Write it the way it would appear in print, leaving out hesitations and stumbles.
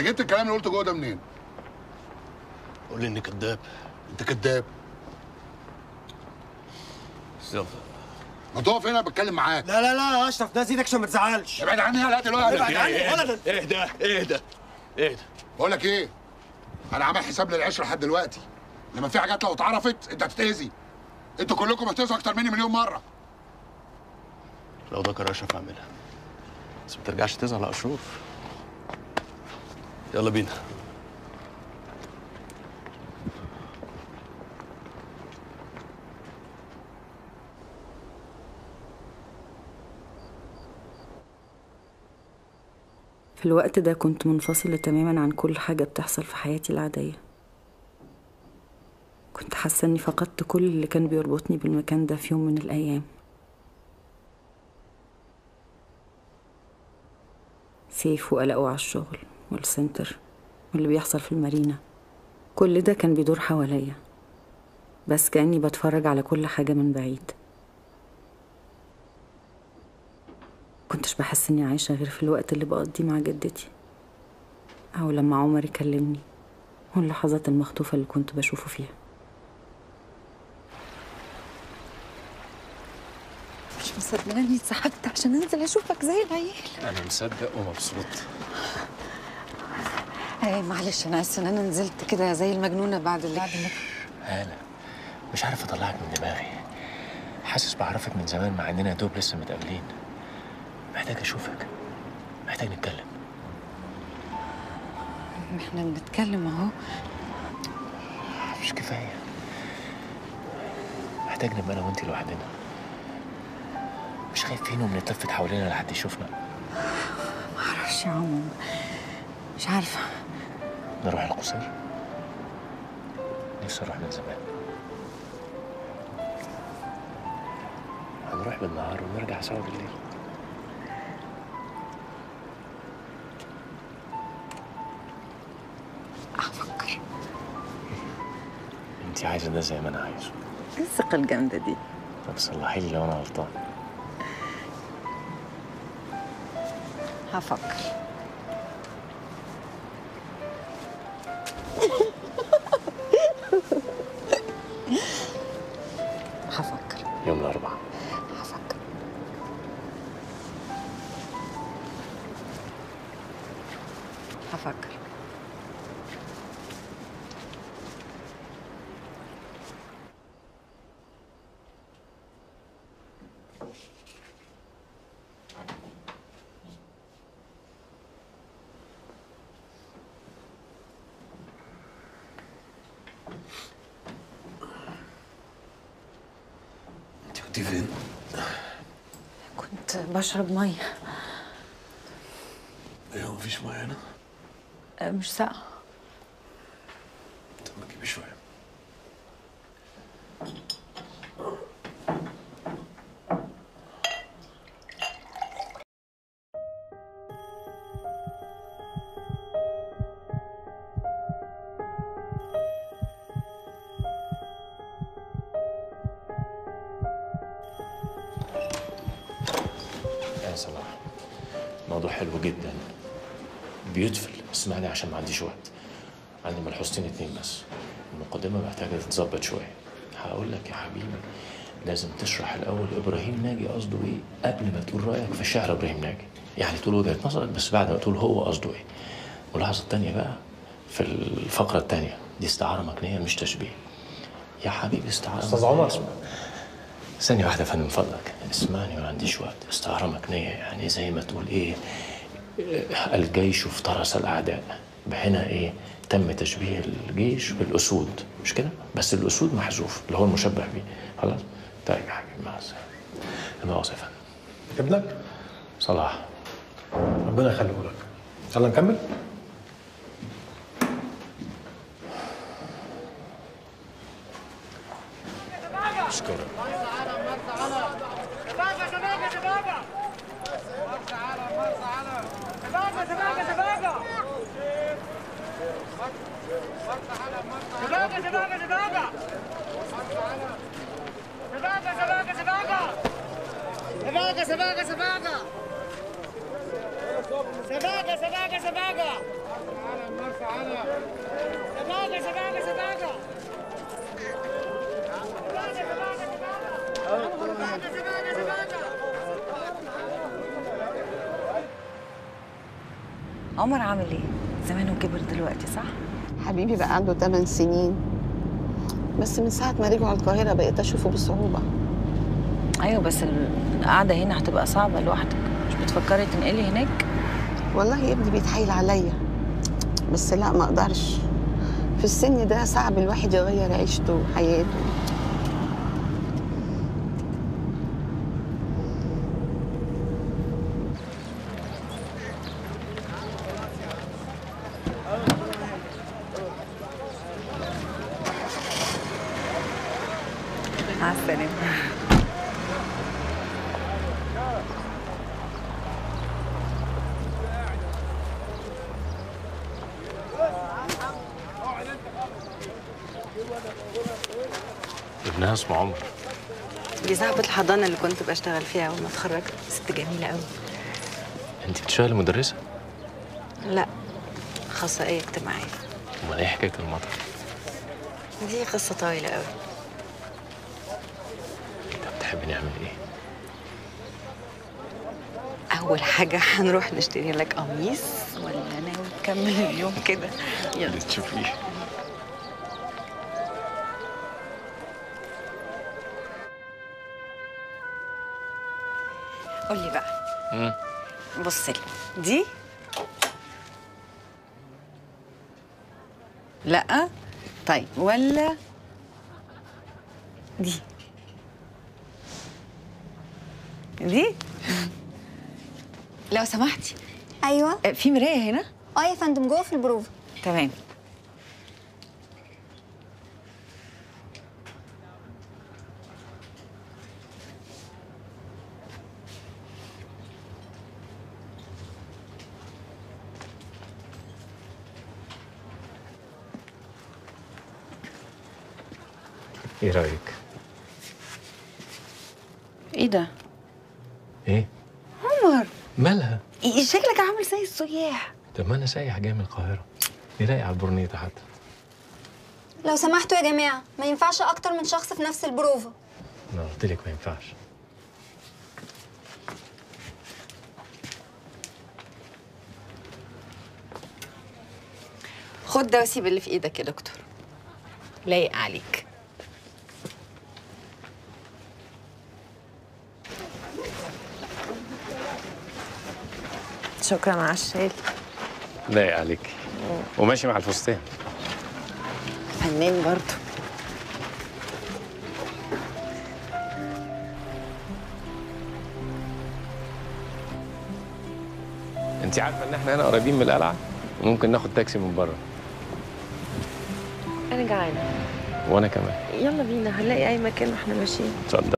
جبت الكلام اللي قلته جوه ده منين؟ قول لي اني كذاب. انت كذاب. يلا ما تقف هنا بتكلم معاك. لا لا لا يا اشرف، ناس ايدك عشان ما تزعلش. ابعد عني يا دلوقتي. ابعد عني ولدا. اهدى اهدى اهدى. بقول لك ايه؟ انا عامل حساب للعشره لحد دلوقتي، لما في حاجات لو اتعرفت انت هتتاذي. انتوا كلكم هتتاذوا اكتر مني مليون مره. لو ده قرار اشرف اعملها، بس ما ترجعش تزعل يا اشرف. يلا بينا. في الوقت ده كنت منفصلة تماما عن كل حاجة بتحصل في حياتي العادية. كنت حاسة اني فقدت كل اللي كان بيربطني بالمكان ده في يوم من الأيام. سيف وقلقه على الشغل والسنتر واللي بيحصل في المارينا، كل ده كان بيدور حواليا، بس كأني بتفرج على كل حاجة من بعيد. كنتش بحس اني عايشة غير في الوقت اللي بقضيه مع جدتي، او لما عمر يكلمني، واللحظات المخطوفة اللي كنت بشوفه فيها. مش مصدقة اني اتسحبت عشان انزل اشوفك زي العيال. انا مصدق ومبسوط. ايه معلش انا اسفه ان انا نزلت كده زي المجنونه بعد اللي هالة، مش عارف اطلعك من دماغي. حاسس بعرفك من زمان مع اننا دوب لسه متقابلين. محتاج اشوفك، محتاج نتكلم. احنا بنتكلم اهو. مش كفايه، محتاج نبقى انا وانتي لوحدنا، مش خايفين وبنتلفت حوالينا لحد يشوفنا. معرفش يا عمو، مش عارفه. نروح القصير؟ نفسي اروح من زمان. هنروح بالنهار ونرجع سوا بالليل. هفكر. انتي عايزه ده زي ما انا عايزه. ايه الثقه الجامده دي؟ طب صلحي لي لو انا غلطان. هفكر. هفكر. يوم الأربعاء. هفكر. هفكر. كنت فين؟ كنت بشرب ميه. ايه هو مفيش ميه هنا؟ مش ساقعه. طب ما تجيبي شويه. يا صلاح، موضوع حلو جدا، بيوتفل. اسمعني عشان ما عنديش وقت. عندي ملحوظتين اتنين بس. المقدمة محتاجة تتظبط شوية. هقول لك يا حبيبي، لازم تشرح الأول إبراهيم ناجي قصده إيه قبل ما تقول رأيك في شعر إبراهيم ناجي. يعني تقول وجهة نظرك بس بعد ما تقول هو قصده إيه. واللحظة التانية بقى في الفقرة التانية، دي استعارة مكنية مش تشبيه. يا حبيبي استعارة أستاذ عمر. ثانية واحدة يا فندم من فضلك، اسمعني ما عنديش وقت. استعارة مكنية يعني زي ما تقول إيه، الجيش افترس الأعداء، بهنا إيه، تم تشبيه الجيش بالأسود، مش كده؟ بس الأسود محذوف اللي هو المشبه بيه، خلاص؟ طيب يا حبيبي مع السلامة. المؤاخذة يا فندم. ابنك؟ صلاح. ربنا يخليه لك. يلا نكمل؟ اشكرك. سباقة عمر عامل ايه؟ زمانه كبر دلوقتي صح؟ حبيبي بقى عنده 8 سنين، بس من ساعة ما رجعوا القاهرة بقيت أشوفه بصعوبة. ايوه بس القعدة هنا هتبقى صعبة لوحدك، مش بتفكري تنقلي هناك؟ والله يا ابني بيتحايل عليا، بس لا ما أقدرش. في السن ده صعب الواحد يغير عيشته وحياته. مع السلامة. ابنها اسمه عمر. دي صاحبة الحضانة اللي كنت بشتغل فيها أول ما اتخرجت، ست جميلة قوي. انت بتشتغلي مدرسه؟ لا، أخصائية اجتماعية. امال ايه حكايه المطر؟ دي قصة طويلة قوي. طب تحبي نعمل ايه؟ أول حاجة هنروح نشتري لك قميص ولا ناوي نكمل اليوم كده؟ يلا. اللي تشوفيه. قولي بقى. بص لي دي. لا طيب ولا دي؟ دي لو سمحتي. ايوه. في مرايه هنا؟ يا فندم جوه في البروفه. تمام. ايه رايك؟ ايه ده؟ ايه؟ عمر مالها؟ شكلك عامل زي السياح. طب ما انا سايح جاي من القاهره، دي لاقي على البورنيطه حتى. لو سمحتوا يا جماعه ما ينفعش اكتر من شخص في نفس البروفه. انا قلت لك ما ينفعش. خد ده وسيب اللي في ايدك يا دكتور، لايق عليك. شكرا على الشاي. لايق عليك وماشي مع الفستان. فنان برضه. انت عارفه ان احنا هنا قريبين من القلعه وممكن ناخد تاكسي من بره. انا جعانه. وانا كمان. يلا بينا، هنلاقي اي مكان واحنا ماشيين. اتفضل.